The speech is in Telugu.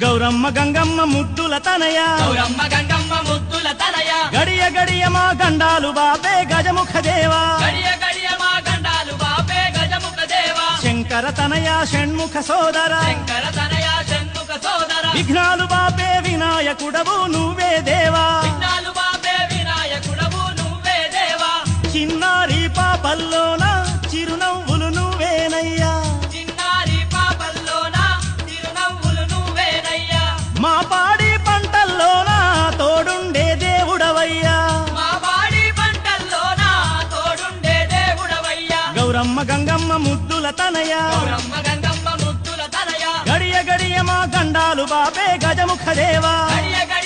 గౌరమ్మ గంగమ్మ ముద్దుల తనయ గౌరమ్మ గంగమ్మ ముద్దుల తనయ గడియ గడియ మా గండాలు బాపే గజముఖ దేవా గడియ గడియ మా గండాలు బాపే గజముఖ దేవా శంకర తనయ షణ్ముఖ సోదర శంకర తనయ షణ్ముఖ సోదర విఘ్నాలు బాపే వినాయకుడవు నువ్వే దేవా విఘ్నాలు బాపే వినాయకుడవు నువ్వే దేవా చిన్నారి పాపల్లోన చిరునవ్వులు నువ్వేనయ్యా చిన్నారి పాపల్లోన తిరునవ్వులు నువ్వేనయ్యా మా పాడి పంటల్లోన తోడుండే దేవుడవయ్యా మా పాడి పంటల్లోన తోడుండే దేవుడవయ్యా గౌరమ్మ గంగమ్మ ముద్దుల తనయ గౌరమ్మ గంగమ్మ ముద్దుల తనయ గడియ గడియ మా గండాలు బాపే గజముఖ దేవా గడియ గడియ